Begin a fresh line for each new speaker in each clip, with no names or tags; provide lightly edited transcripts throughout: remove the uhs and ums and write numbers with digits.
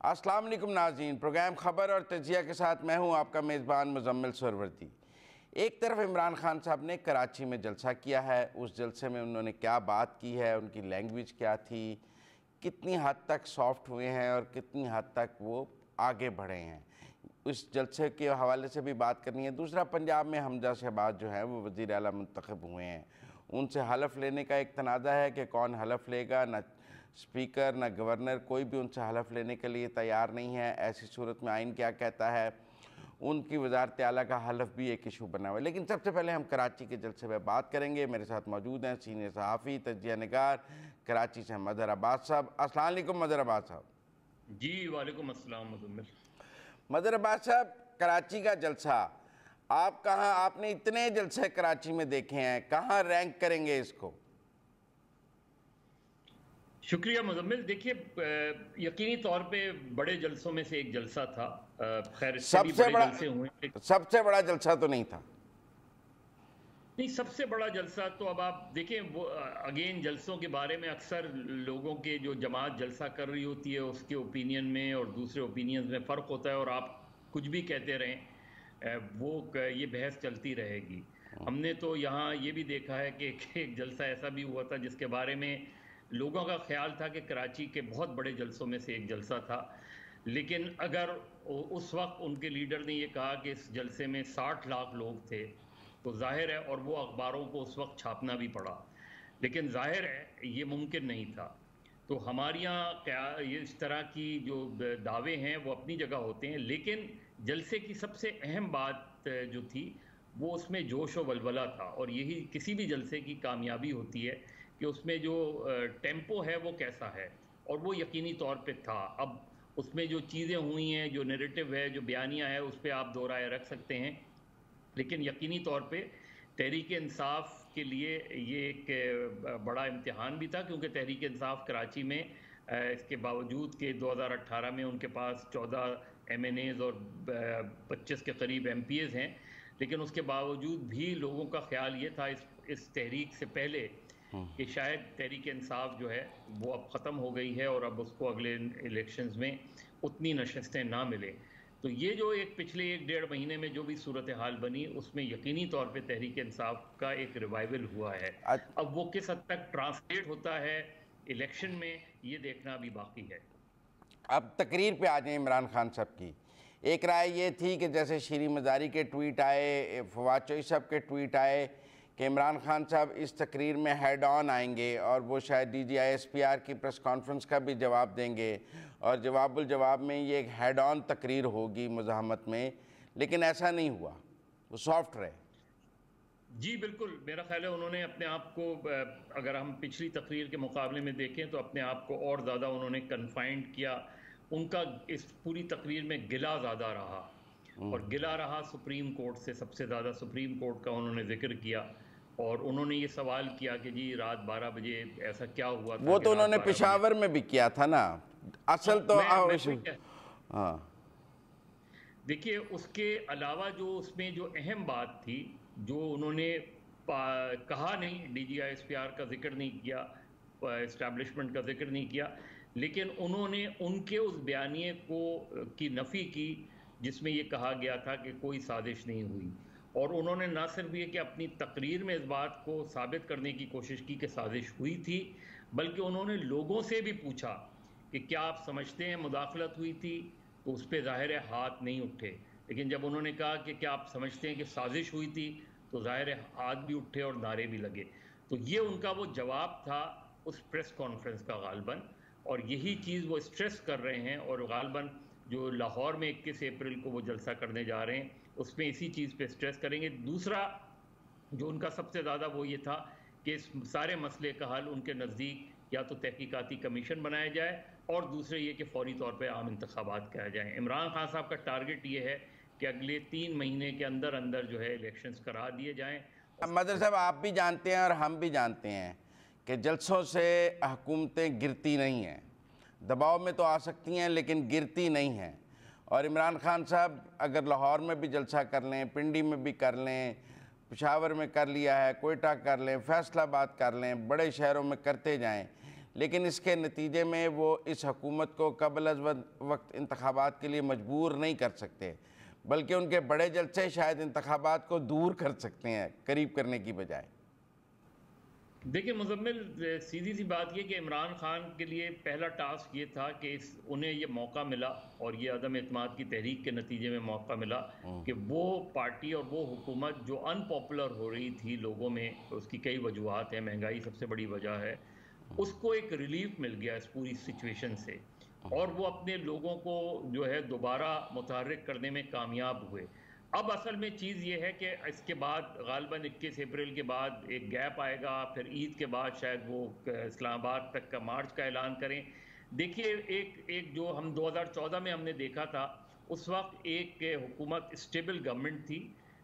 अस्सलाम वालेकुम नाज़रीन, प्रोग्राम ख़बर और तजिया के साथ मैं हूं आपका मेज़बान मुज़म्मिल सरवर्दी। एक तरफ इमरान खान साहब ने कराची में जलसा किया है, उस जलसे में उन्होंने क्या बात की है, उनकी लैंग्वेज क्या थी, कितनी हद तक सॉफ्ट हुए हैं और कितनी हद तक वो आगे बढ़े हैं, उस जलसे के हवाले से भी बात करनी है। दूसरा, पंजाब में हमजा शहबाज जो है वो वज़ीर आला मुंतखब हुए हैं, उनसे हलफ लेने का एक तनाज़ा है कि कौन हलफ लेगा। न स्पीकर न गवर्नर कोई भी उनसे हलफ लेने के लिए तैयार नहीं है। ऐसी सूरत में आइन क्या कहता है, उनकी वज़ारत आला का हलफ भी एक इशू बना हुआ है। लेकिन सबसे पहले हम कराची के जलसे में बात करेंगे। मेरे साथ मौजूद हैं सीनियर सहाफ़ी तजिया निगार कराची से मज़हर अब्बास साहब। अस्सलाम वालेकुम मज़हर अब्बास साहब।
जी वालेकुम अस्सलाम मुज़म्मिल।
मज़हर अब्बास साहब, कराची का जलसा आप कहाँ, आपने इतने जलसे कराची में देखे हैं, कहाँ रैंक करेंगे इसको?
शुक्रिया मुज़म्मिल। देखिए, यकीनी तौर पे बड़े जलसों में से एक जलसा था। खैर इससे भी बड़े जलसे हुए।
सबसे बड़ा जलसा तो नहीं था।
नहीं, सबसे बड़ा जलसा तो अब आप देखें, वो अगेन जलसों के बारे में अक्सर लोगों के जो जमात जलसा कर रही होती है उसके ओपिनियन में और दूसरे ओपिनियन में फ़र्क होता है, और आप कुछ भी कहते रहें ये बहस चलती रहेगी। हमने तो यहाँ ये भी देखा है कि एक जलसा ऐसा भी हुआ था जिसके बारे में लोगों का ख्याल था कि कराची के बहुत बड़े जलसों में से एक जलसा था, लेकिन अगर उस वक्त उनके लीडर ने ये कहा कि इस जलसे में 60 लाख लोग थे तो जाहिर है, और वो अखबारों को उस वक्त छापना भी पड़ा, लेकिन जाहिर है ये मुमकिन नहीं था। तो हमारे यहाँ क्या ये इस तरह की जो दावे हैं वो अपनी जगह होते हैं, लेकिन जलसे की सबसे अहम बात जो थी वो उसमें जोश और वलवला था, और यही किसी भी जलसे की कामयाबी होती है कि उसमें जो टेम्पो है वो कैसा है, और वो यकीनी तौर पे था। अब उसमें जो चीज़ें हुई हैं, जो नैरेटिव है, जो बयानियाँ है, उस पर आप दो राय रख सकते हैं, लेकिन यकीनी तौर पे तहरीक इंसाफ के लिए ये एक बड़ा इम्तिहान भी था, क्योंकि तहरीक इंसाफ कराची में इसके बावजूद कि 2018 में उनके पास 14 MNAs और 25 के करीब MPs हैं, लेकिन उसके बावजूद भी लोगों का ख्याल ये था इस तहरीक से पहले कि शायद तहरीक इंसाफ जो है वो अब ख़त्म हो गई है और अब उसको अगले इलेक्शंस में उतनी नशस्तें ना मिले। तो ये जो एक पिछले 1-1.5 महीने में जो भी सूरत हाल बनी, उसमें यकीनी तौर पे तहरीक इंसाफ का एक रिवाइवल हुआ है। अब वो किस हद तक ट्रांसलेट होता है इलेक्शन में, ये देखना भी बाकी है।
अब तकरीर पे आ जाए इमरान खान साहब की। एक राय ये थी कि जैसे शीरी मज़ारी के ट्वीट आए, फवाद चौधरी साहब के ट्वीट आए कि इमरान खान साहब इस तकरीर में हेड ऑन आएंगे और वो शायद DGI-SPR की प्रेस कॉन्फ्रेंस का भी जवाब देंगे और जवाबुल जवाब में ये एक हेड ऑन तकरीर होगी मुज़ाहमत में, लेकिन ऐसा नहीं हुआ, वो सॉफ्ट रहे।
जी बिल्कुल, मेरा ख्याल है उन्होंने अपने आप को, अगर हम पिछली तकरीर के मुकाबले में देखें तो अपने आप को और ज़्यादा उन्होंने कन्फाइंड किया। उनका इस पूरी तकरीर में गिला ज़्यादा रहा, और गिला रहा सुप्रीम कोर्ट से, सबसे ज़्यादा सुप्रीम कोर्ट का उन्होंने जिक्र किया, और उन्होंने ये सवाल किया कि जी रात 12 बजे ऐसा क्या हुआ था।
वो तो उन्होंने पेशावर में भी किया था ना, असल तो
हाँ, देखिए उसके अलावा जो उसमें जो अहम बात थी, जो उन्होंने कहा नहीं, DGI-SPR का जिक्र नहीं किया, इस्टेब्लिशमेंट का जिक्र नहीं किया, लेकिन उन्होंने उनके उस बयानिए की नफ़ी की जिसमें ये कहा गया था कि कोई साजिश नहीं हुई, और उन्होंने ना सिर्फ ये कि अपनी तकरीर में इस बात को साबित करने की कोशिश की कि साजिश हुई थी, बल्कि उन्होंने लोगों से भी पूछा कि क्या आप समझते हैं मुदाखलत हुई थी, तो उस पर ज़ाहिर है हाथ नहीं उठे, लेकिन जब उन्होंने कहा कि क्या आप समझते हैं कि साजिश हुई थी, तो ज़ाहिर है हाथ भी उठे और नारे भी लगे। तो ये उनका वो जवाब था उस प्रेस कॉन्फ्रेंस का गालबन, और यही चीज़ वो स्ट्रेस कर रहे हैं, और गालबन जो लाहौर में 21 अप्रैल को वो जलसा करने जा रहे हैं उसमें इसी चीज़ पे स्ट्रेस करेंगे। दूसरा जो उनका सबसे ज़्यादा वो ये था कि इस सारे मसले का हल उनके नज़दीक या तो तहकीकाती कमीशन बनाया जाए, और दूसरे ये कि फौरी तौर पे आम इंतखाबात कराए जाएँ। इमरान खान साहब का टारगेट ये है कि अगले 3 महीने के अंदर अंदर जो है इलेक्शंस करा दिए जाएँ।
मदर साहब, आप भी जानते हैं और हम भी जानते हैं कि जलसों से हुकूमतें गिरती नहीं हैं, दबाव में तो आ सकती हैं लेकिन गिरती नहीं हैं। और इमरान खान साहब अगर लाहौर में भी जलसा कर लें, पिंडी में भी कर लें, पेशावर में कर लिया है, कोयटा कर लें, फैसलाबाद कर लें, बड़े शहरों में करते जाएं, लेकिन इसके नतीजे में वो इस हुकूमत को कबल अज़ वक्त इंतखाबात के लिए मजबूर नहीं कर सकते, बल्कि उनके बड़े जलसे शायद इंतखाबात को दूर कर सकते हैं करीब करने की बजाय।
देखिए मुजम्मिल, सीधी सी बात ये कि इमरान खान के लिए पहला टास्क ये था कि उन्हें ये मौका मिला और ये अदम एतमाद की तहरीक के नतीजे में मौका मिला कि वो पार्टी और वो हुकूमत जो अनपॉपुलर हो रही थी लोगों में, उसकी कई वजूहत हैं, महंगाई सबसे बड़ी वजह है, उसको एक रिलीफ मिल गया इस पूरी सिचुएशन से और वो अपने लोगों को जो है दोबारा मुतहर्रिक करने में कामयाब हुए। अब असल में चीज़ ये है कि इसके बाद गालिबन 21 अप्रैल के बाद एक गैप आएगा, फिर ईद के बाद शायद वो इस्लामाबाद तक का मार्च का ऐलान करें। देखिए एक जो हम 2014 में हमने देखा था, उस वक्त एक हुकूमत स्टेबल गवर्नमेंट थी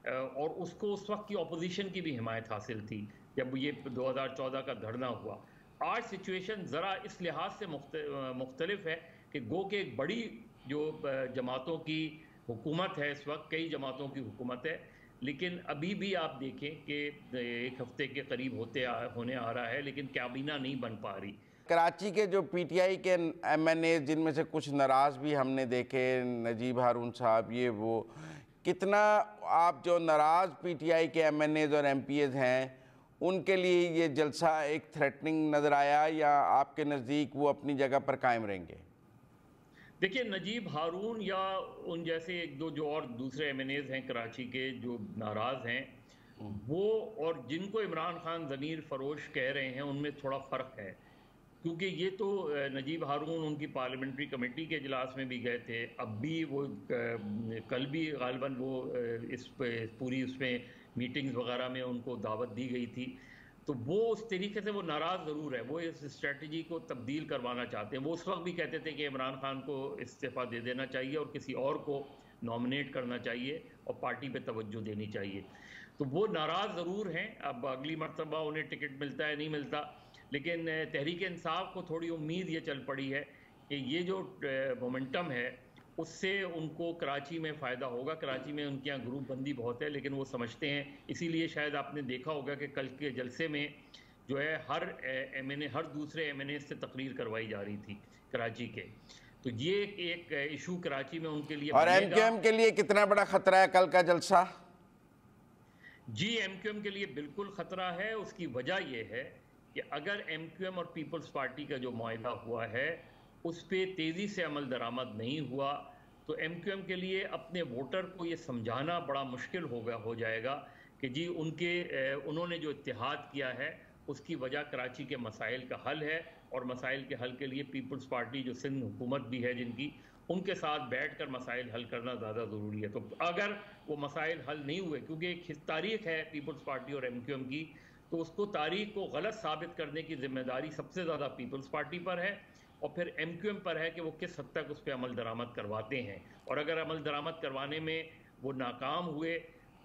और उसको उस वक्त की अपोजिशन की भी हिमायत हासिल थी जब ये 2014 का धरना हुआ। आज सिचुएशन ज़रा इस लिहाज से मुख्तलिफ है कि गो के एक बड़ी जो जमातों की हुकूमत है, इस वक्त कई जमातों की हुकूमत है, लेकिन अभी भी आप देखें कि एक हफ्ते के करीब होने आ रहा है, लेकिन काबीना नहीं बन पा रही।
कराची के जो पीटीआई के एमएनए, जिनमें से कुछ नाराज़ भी हमने देखे, नजीब हारून साहब, ये वो, कितना आप जो नाराज़ पीटीआई के एमएनएज और एमपीएज हैं उनके लिए ये जलसा एक थ्रेटनिंग नज़र आया, या आपके नज़दीक वो अपनी जगह पर कायम रहेंगे?
देखिए, नजीब हारून या उन जैसे एक दो जो और दूसरे एमएनएज हैं कराची के जो नाराज़ हैं, वो और जिनको इमरान खान ज़मीर फरोश कह रहे हैं, उनमें थोड़ा फ़र्क है। क्योंकि ये तो नजीब हारून उनकी पार्लियामेंट्री कमेटी के इजलास में भी गए थे, अब भी वो कल भी गालिबन वो इस पूरी उसमें मीटिंग्स वगैरह में उनको दावत दी गई थी। तो वो उस तरीके से वो नाराज़ ज़रूर है, वो इस स्ट्रेटजी को तब्दील करवाना चाहते हैं। वो उस वक्त भी कहते थे कि इमरान खान को इस्तीफ़ा दे देना चाहिए और किसी और को नॉमिनेट करना चाहिए और पार्टी पे तवज्जो देनी चाहिए। तो वो नाराज़ ज़रूर हैं। अब अगली मरतबा उन्हें टिकट मिलता है नहीं मिलता, लेकिन तहरीक इंसाफ को थोड़ी उम्मीद ये चल पड़ी है कि ये जो मोमेंटम है उससे उनको कराची में फ़ायदा होगा। कराची में उनके यहाँ ग्रुप बंदी बहुत है, लेकिन वो समझते हैं, इसीलिए शायद आपने देखा होगा कि कल के जलसे में जो है हर एमएनए, हर दूसरे एमएनए से तकरीर करवाई जा रही थी कराची के। तो ये एक इशू कराची में उनके लिए।
और एमक्यूएम के लिए कितना बड़ा खतरा है कल का जलसा?
जी, एमक्यूएम के लिए बिल्कुल खतरा है। उसकी वजह यह है कि अगर एमक्यूएम और पीपल्स पार्टी का जो मुआहदा हुआ है उस पर तेज़ी से अमल दरामद नहीं हुआ, तो एमक्यूएम के लिए अपने वोटर को ये समझाना बड़ा मुश्किल हो जाएगा कि जी उन्होंने जो इत्तेहाद किया है उसकी वजह कराची के मसाइल का हल है, और मसाइल के हल के लिए पीपल्स पार्टी जो सिंध हुकूमत भी है जिनकी, उनके साथ बैठकर मसाइल हल करना ज़्यादा ज़रूरी है। तो अगर वो मसाइल हल नहीं हुए, क्योंकि एक तारीख है पीपल्स पार्टी और एमक्यूएम की, तो उसको तारीख को गलत साबित करने की जिम्मेदारी सबसे ज़्यादा पीपल्स पार्टी पर है और फिर एमक्यूएम पर है कि वो किस हद तक उस पर अमल दरामद करवाते हैं। और अगर अमल दरामद करवाने में वो नाकाम हुए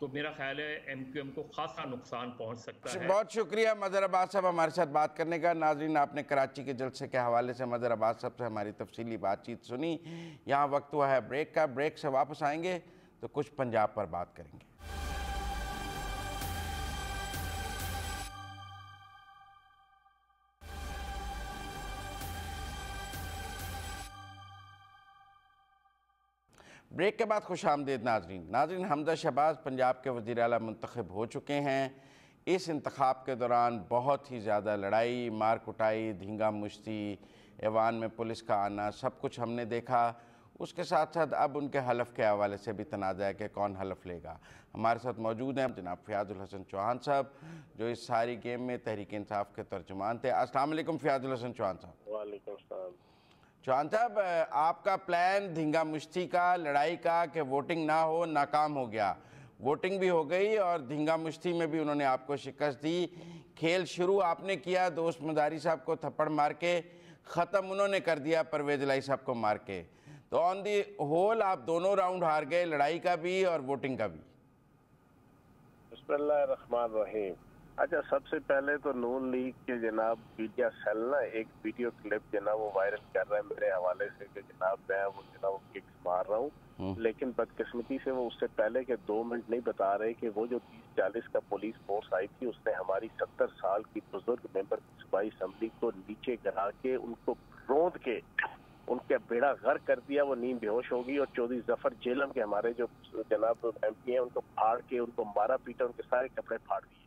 तो मेरा ख्याल है एमक्यूएम को खासा नुकसान पहुंच सकता है।
बहुत शुक्रिया मज़हर अब्बास साहब हमारे साथ बात करने का। नाज़रीन, आपने कराची के जलसे के हवाले से मज़हर अब्बास साहब से हमारी तफसीली बातचीत सुनी। यहाँ वक्त हुआ है ब्रेक का। ब्रेक से वापस आएंगे तो कुछ पंजाब पर बात करेंगे। ब्रेक के बाद खुश आमदीद नाज़रीन, हमजा शहबाज पंजाब के वज़ीर आला मुंतखब हो चुके हैं। इस इंतखाब के दौरान बहुत ही ज़्यादा लड़ाई, मार कुटाई, धींगा मुश्ती, ऐवान में पुलिस का आना, सब कुछ हमने देखा। उसके साथ साथ अब उनके हलफ के हवाले से भी तनाज़ा है कि कौन हलफ लेगा। हमारे साथ मौजूद हैं जनाब फ़ियाज़ुल हसन चौहान साहब, जो इस सारी गेम में तहरीक इंसाफ के तर्जुमान थे। अस्सलाम वालेकुम फ़ियाज़ुल हसन चौहान साहब।
वालेकुम सलाम।
चौहान साहब, आपका प्लान धींगा मुश्ती का, लड़ाई का, कि वोटिंग ना हो, नाकाम हो गया। वोटिंग भी हो गई और धींगा मुश्ती में भी उन्होंने आपको शिकस्त दी। खेल शुरू आपने किया दोस्त मदारी साहब को थप्पड़ मार के, ख़त्म उन्होंने कर दिया परवेज़ इलाही साहब को मार के। तो ऑन दी होल आप दोनों राउंड हार गए, लड़ाई का भी और वोटिंग का भी।
बिस्मिल्लाहिर्रहमानिर्रहीम। अच्छा, सबसे पहले तो नून लीग के जनाब मीडिया सेल ना एक वीडियो क्लिप जनाब वो वायरल कर रहा है मेरे हवाले से कि जनाब मैं वो जनाब किक्स मार रहा हूँ, लेकिन बदकिस्मती से वो उससे पहले के 2 मिनट नहीं बता रहे कि वो जो 30-40 का पुलिस फोर्स आई थी उसने हमारी 70 साल की बुजुर्ग मेंबर सूबाई असेंबली को नीचे गिरा के उनको रोंद के उनके बेड़ा गर्क कर दिया। वो नींद बेहोश होगी और चौधरी जफर जेलम के हमारे जो जनाब MP हैं उनको फाड़ के उनको मारा पीटा, उनके सारे कपड़े फाड़ दिए।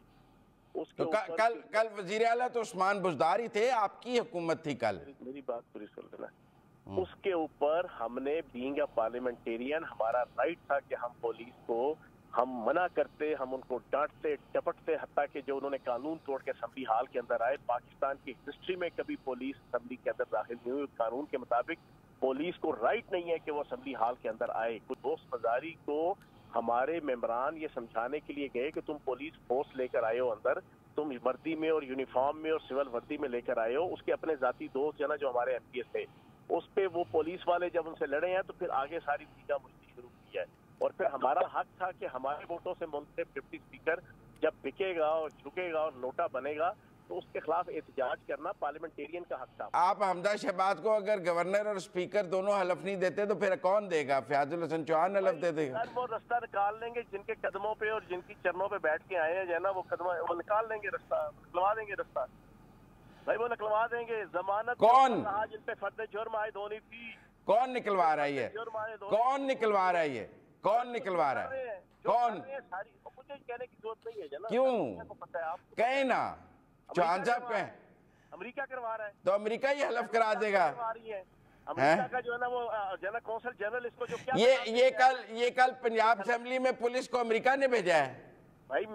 तो कल वजीर आला तो उस्मान बुज़दार ही थे, आपकी हुकूमत थी कल।
मेरी बात पूरी सुन लेना। उसके ऊपर हमने बीइंग अ पार्लियामेंटेरियन हमारा राइट था कि हम पुलिस को हम मना करते, हम उनको डांटते टपटते, हत्ता कि जो उन्होंने कानून तोड़ के असेंबली हाल के अंदर आए। पाकिस्तान की हिस्ट्री में कभी पुलिस असेंबली के अंदर दाखिल नहीं हुई। कानून के मुताबिक पुलिस को राइट नहीं है कि वो असेंबली हाल के अंदर आए। कुछ दोस्त बाजारी को हमारे मेंबरान ये समझाने के लिए गए कि तुम पुलिस फोर्स लेकर आए हो अंदर, तुम वर्दी में और यूनिफॉर्म में और सिविल वर्दी में लेकर आए हो। उसके अपने जाती दोस्त है ना जो हमारे MPS थे, उस पे वो पुलिस वाले जब उनसे लड़े हैं तो फिर आगे सारी चीज़ें मुझसे शुरू की है। और फिर हमारा हक था कि हमारे वोटों से मुंतखब डिप्टी स्पीकर जब बिकेगा और झुकेगा और नोटा बनेगा तो उसके खिलाफ एहतजाज करना पार्लियामेंटेरियन का हक था।
आप हमदा शहबाज को अगर गवर्नर और स्पीकर दोनों हलफ नहीं देते तो फिर कौन देगा? फयाजुल हसन चौहान हलफ दे देगा।
वो रास्ता निकाल लेंगे, जिनके कदमों पे और जिनकी चरणों पे बैठ के आए हैं जो ना वो कदम वो निकाल लेंगे, रास्ता निकलवा देंगे, रास्ता भाई वो निकलवा देंगे। जमानत
कौन
जिन पे फर्द जुर्म आयद होनी थी,
कौन निकलवा रहा है? कौन निकलवा रहा है? कौन निकलवा रहा है? कौन?
मुझे कहने की जरूरत नहीं है ना,
क्यों कहे ना, चौहान साहब कहें।
अमेरिका करवा रहा है
तो अमेरिका ही हलफ करा देगा।
अमेरिका का जो है ना वो जनरल कौंसल जनरल इसको जो क्या
ये कल पंजाब असेंबली में पुलिस को अमेरिका ने भेजा है।
भाई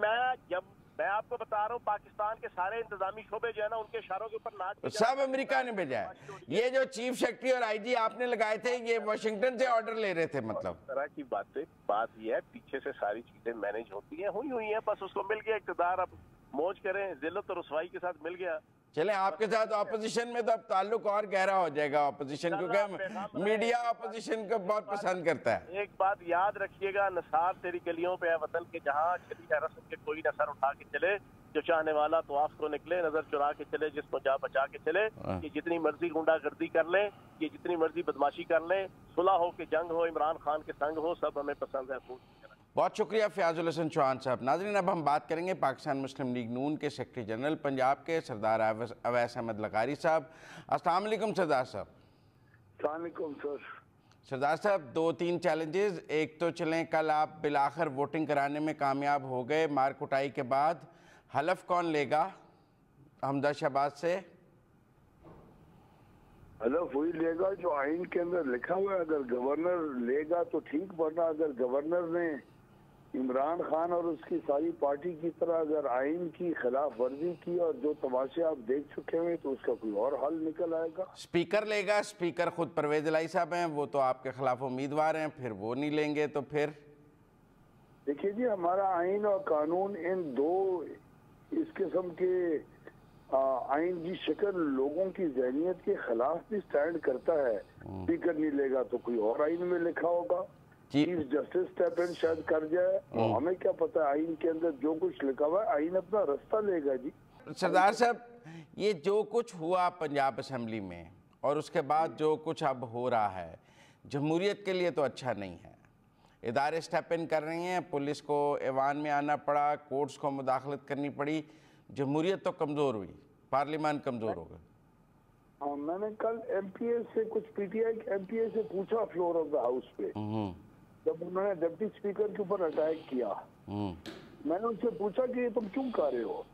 मैं आपको बता रहा हूँ पाकिस्तान के सारे इंतजामी शोबे जो है ना उनके इशारों के ऊपर नाच
सब अमेरिका ने भेजा है। ये जो चीफ सेक्रेटरी और IG आपने लगाए थे ये वाशिंगटन से ऑर्डर ले रहे थे। मतलब
तरह की बात ये है, पीछे से सारी चीजें मैनेज होती हैं, हुई हैं, बस उसको मिल गया इक़्तिदार, अब मौज करें, जिल्लत और रुसवाई के साथ मिल गया।
चले आपके साथ ऑपोजिशन में तो अब ताल्लुक और गहरा हो जाएगा ऑपोजिशन, क्योंकि मीडिया ऑपोजिशन को बहुत पसंद करता है।
एक बात याद रखिएगा, निसार तेरी गलियों पे है वतन के जहाँ, चली है रस्म के कोई नजर उठा के चले, जो चाहने वाला तो आपको निकले, नजर चुरा के चले जिसको जा बचा के चले। ये जितनी मर्जी गुंडागर्दी कर ले, ये जितनी मर्जी बदमाशी कर ले, सुलह हो कि जंग हो, इमरान खान के संग हो, सब हमें पसंद है।
बहुत शुक्रिया फयाजुल हसन चौहान साहब। नाज़रीन, अब हम बात करेंगे पाकिस्तान मुस्लिम लीग नून के सेक्रेटरी जनरल पंजाब के सरदार अवैस अहमद लगारी साहब। अस्सलाम वालेकुम सरदार साहब।
अस्सलाम वालेकुम सर।
सरदार साहब, 2-3 चैलेंजेस। एक तो चलें, कल आप बिलाखिर वोटिंग कराने में कामयाब हो गए, मार कुटाई के बाद। हलफ कौन लेगा हमदा शहबाज से?
हलफ वही लेगा जो आइन के अंदर लिखा हुआ है। अगर गवर्नर लेगा तो ठीक, वरना अगर गवर्नर ने इमरान खान और उसकी सारी पार्टी की तरह अगर आइन की खिलाफ वर्जी की और जो तमाशे आप देख चुके हैं तो उसका कोई और हल निकल आएगा।
स्पीकर लेगा, स्पीकर खुद परवेज इलाही साहब हैं, वो तो आपके खिलाफ उम्मीदवार हैं, फिर वो नहीं लेंगे तो फिर?
देखिए जी, हमारा आइन और कानून इन दो इस किस्म के आइन की शक्ल लोगों की जहनियत के खिलाफ भी स्टैंड करता है। स्पीकर नहीं लेगा तो कोई और आइन में लिखा होगा, चीफ जस्टिस स्टेप इन शायद कर जाए, हमें क्या पता। आइन के अंदर जो कुछ लिखा हुआ है, आइन अपना रास्ता लेगा जी।
सरदार साहब, ये जो कुछ हुआ पंजाब असेंबली में और उसके बाद जो कुछ अब हो रहा है, जमहूरियत के लिए तो अच्छा नहीं है। इदारे स्टेप इन कर रही हैं, पुलिस को ऐवान में आना पड़ा, कोर्ट्स को मुदाखलत करनी पड़ी, जमहूरियत तो कमज़ोर हुई, पार्लियामान कमज़ोर हो गया।
हाँ, मैंने कल MPS से कुछ PTI के MPS से पूछा फ्लोर ऑफ द हाउस पे, जब उन्होंने डिप्टी स्पीकर के ऊपर अटैक किया, मैंने उनसे पूछा कि ये तुम क्यों कर रहे हो,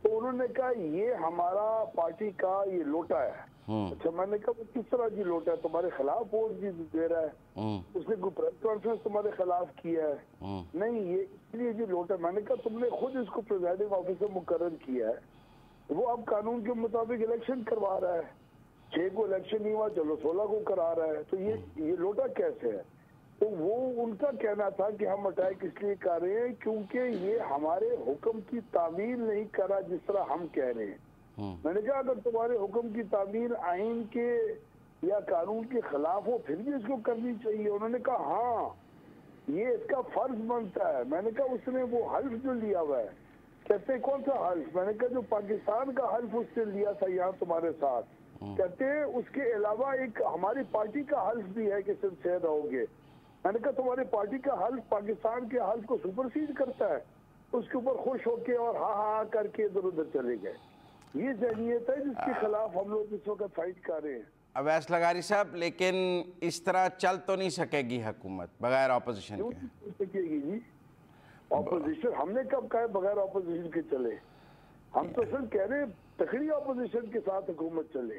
तो उन्होंने कहा ये हमारा पार्टी का ये लोटा है। अच्छा, मैंने कहा वो किस तरह की लोटा है, तुम्हारे खिलाफ वोट भी दे रहा है, उसने कोई प्रेस कॉन्फ्रेंस तुम्हारे खिलाफ किया है? नहीं, ये इसलिए जी लोटा। मैंने कहा तुमने खुद इसको प्रिजाइडिंग ऑफिसर मुकर्रर किया है, वो अब कानून के मुताबिक इलेक्शन करवा रहा है। 6 को इलेक्शन नहीं हुआ, चलो 16 को करा रहा है, तो ये लोटा कैसे है? तो वो उनका कहना था कि हम अटैक इसलिए कर रहे हैं क्योंकि ये हमारे हुक्म की तामील नहीं करा जिस तरह हम कह रहे हैं। मैंने कहा अगर तुम्हारे हुक्म की तामील आइन के या कानून के खिलाफ हो फिर भी इसको करनी चाहिए। उन्होंने कहा हाँ, ये इसका फर्ज बनता है। मैंने कहा उसने वो हल्फ जो लिया हुआ है कहते कौन सा हल्फ? मैंने कहा जो पाकिस्तान का हल्फ उसने लिया था यहाँ तुम्हारे साथ। कहते उसके अलावा एक हमारी पार्टी का हल्फ भी है कि सिंसियर रहोगे। मैंने कहा तुम्हारी पार्टी का हल्फ पाकिस्तान के हल्फ को सुपरसीड करता है? उसके ऊपर खुश होके और हा हा करके इधर उधर चले गए। ये जहनीत है जिसके खिलाफ हम लोग इस वक्त फाइट कर रहे हैं।
अवैस लगारी साहब, लेकिन इस तरह चल तो नहीं सकेगी हुकूमत बगैर ऑपोजिशन के?
सकेगी जी। ऑपोजिशन हमने कब कहा बगैर ऑपोजिशन के चले? हम तो सिर्फ कह रहे हैं तकड़ी ऑपोजिशन के साथ हुकूमत चले।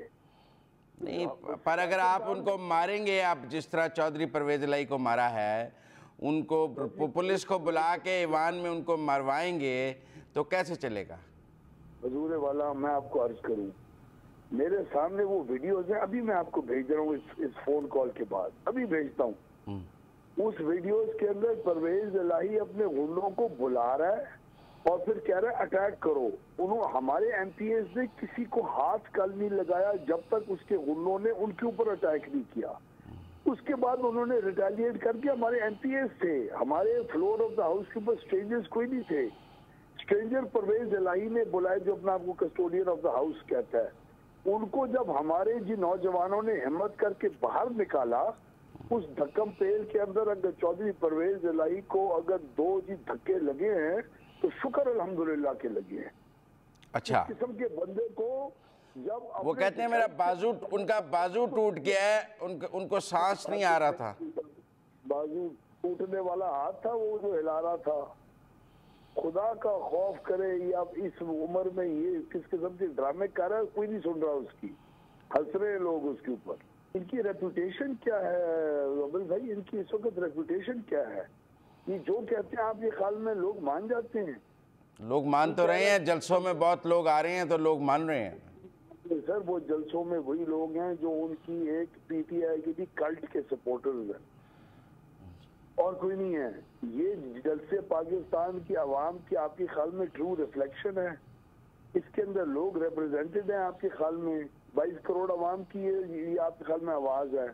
नहीं, पर अगर आप उनको मारेंगे, आप जिस तरह चौधरी परवेज इलाही को मारा है, उनको पुलिस को बुला के ईवान में उनको मरवाएंगे तो कैसे चलेगा?
हजूर वाला, मैं आपको अर्ज करूं, मेरे सामने वो वीडियोज हैं, अभी मैं आपको भेज रहा हूँ इस फोन कॉल के बाद, अभी भेजता हूँ। उस वीडियोज के अंदर परवेज इलाही अपने गुंडों को बुला रहा है और फिर कह रहा है अटैक करो। उन्होंने हमारे एमपीएस ने किसी को हाथ कल नहीं लगाया जब तक उसके गुंडों ने उनके ऊपर अटैक नहीं किया। उसके बाद उन्होंने रिटेलिएट करके, हमारे एमपीएस थे, हमारे फ्लोर ऑफ द हाउस के ऊपर स्ट्रेंजर्स कोई नहीं थे। स्ट्रेंजर परवेज इलाही ने बुलाए जो अपना आपको कस्टोडियन ऑफ द हाउस कहता है। उनको जब हमारे जी नौजवानों ने हिम्मत करके बाहर निकाला, उस धक्कम पेल के अंदर अगर चौधरी परवेज इलाही को अगर 2 जी धक्के लगे हैं तो शुक्र अल्हम्दुलिल्लाह के लगे हैं।
अच्छा,
इस किस्म के बंदे को जब
वो कहते हैं मेरा बाजू, उनका बाजू टूट गया है, उनको सांस नहीं आ रहा था।
बाजू टूटने वाला हाथ था वो जो हिला रहा था। खुदा का खौफ करे, ये अब इस उम्र में ये किस किस्म के ड्रामे कर रहा है, कोई नहीं सुन रहा उसकी, हंस रहे लोग उसके ऊपर। इनकी रेपुटेशन क्या है रबिल भाई? इनकी इस वक्त रेपुटेशन क्या है? ये जो कहते हैं आपके ख्याल में लोग मान जाते हैं?
लोग मान तो रहे हैं, जलसों में बहुत लोग आ रहे हैं तो लोग मान रहे हैं।
सर वो जलसों में वही लोग हैं जो उनकी एक पीटीआई की भी कल्ट के सपोर्टर्स हैं और कोई नहीं है। ये जलसे पाकिस्तान की आवाम की आपके ख्याल में ट्रू रिफ्लेक्शन है? इसके अंदर लोग रिप्रेजेंटेड हैं आपके ख्याल में? 22 करोड़ आवाम की ये आपके ख्याल में आवाज है?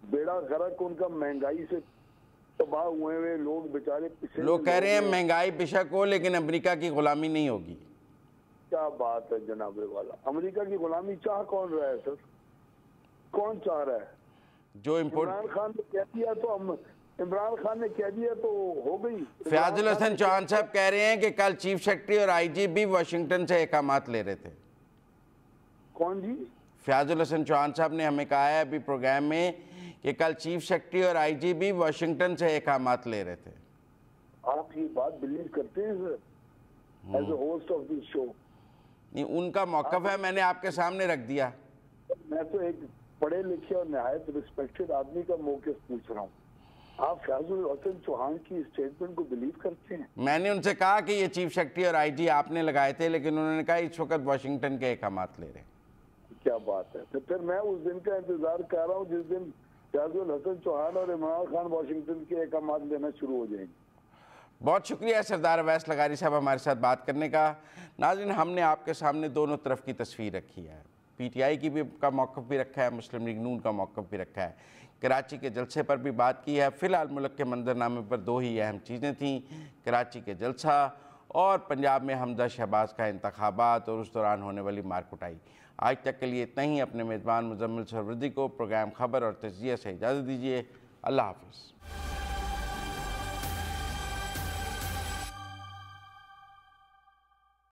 बेड़ा गर्क उनका महंगाई से तबाह हुए हुए लोग बेचारे।
लोग कह रहे हैं महंगाई बेशक हो लेकिन अमेरिका की गुलामी नहीं होगी।
क्या बात है जनाब वाला, अमेरिका की गुलामी चाह कौन रहा है सर? कौन चाह रहा है?
जो इम्पोर्ट
इमरान खान ने कह दिया तो हम, इमरान खान ने कह दिया तो हो गई।
फयाजुल हसन चौहान साहब कह रहे हैं कि कल चीफ सेक्रेटरी और आईजी भी वाशिंगटन से अहकामात ले रहे थे।
कौन जी?
फयाजुल हसन चौहान साहब ने हमें कहा है अभी प्रोग्राम में कि कल चीफ सेक्रेटरी और आईजी भी वाशिंगटन से अहकामात ले रहे थे।
आप ये बात बिलीव करते हैं sir as a host of this show?
नहीं, उनका मौक़िफ़ है, मैंने आपके सामने रख दिया।
मैं तो एक पढ़े लिखे और निहायत रिस्पेक्टेड आदमी का मौक़िफ़ पूछ रहा हूँ। आप फयाजुल हसन चौहान की स्टेटमेंट को बिलीव करते हैं?
मैंने उनसे कहा कि ये चीफ सेक्रेटरी और आईजी आपने लगाए थे, लेकिन उन्होंने कहा इस वक्त वाशिंगटन के अहकामात ले रहे हैं।
क्या बात है? तो फिर मैं उस दिन का इंतजार कर रहा हूँ जिस दिन फयाजुल हसन चौहान और इमरान खान वाशिंगटन के अहकामात लेना शुरू हो जाएंगे।
बहुत शुक्रिया सरदार अवैस लगारी साहब हमारे साथ बात करने का। नाज़रीन, हमने आपके सामने दोनों तरफ की तस्वीर रखी है, पीटीआई की भी का मौक़िफ़ भी रखा है, मुस्लिम लीग नून का मौक़िफ़ भी रखा है, कराची के जलसे पर भी बात की है। फ़िलहाल मुल्क के मंजरनामे पर 2 ही अहम चीज़ें थीं, कराची के जलसा और पंजाब में हमजा शहबाज का इंतखाबात और उस दौरान होने वाली मार कुटाई। आज तक के लिए इतना ही। अपने मेज़बान मुजम्मिल सरवरदी को प्रोग्राम खबर और तजिया से इजाज़त दीजिए। अल्लाह हाफ़िज़।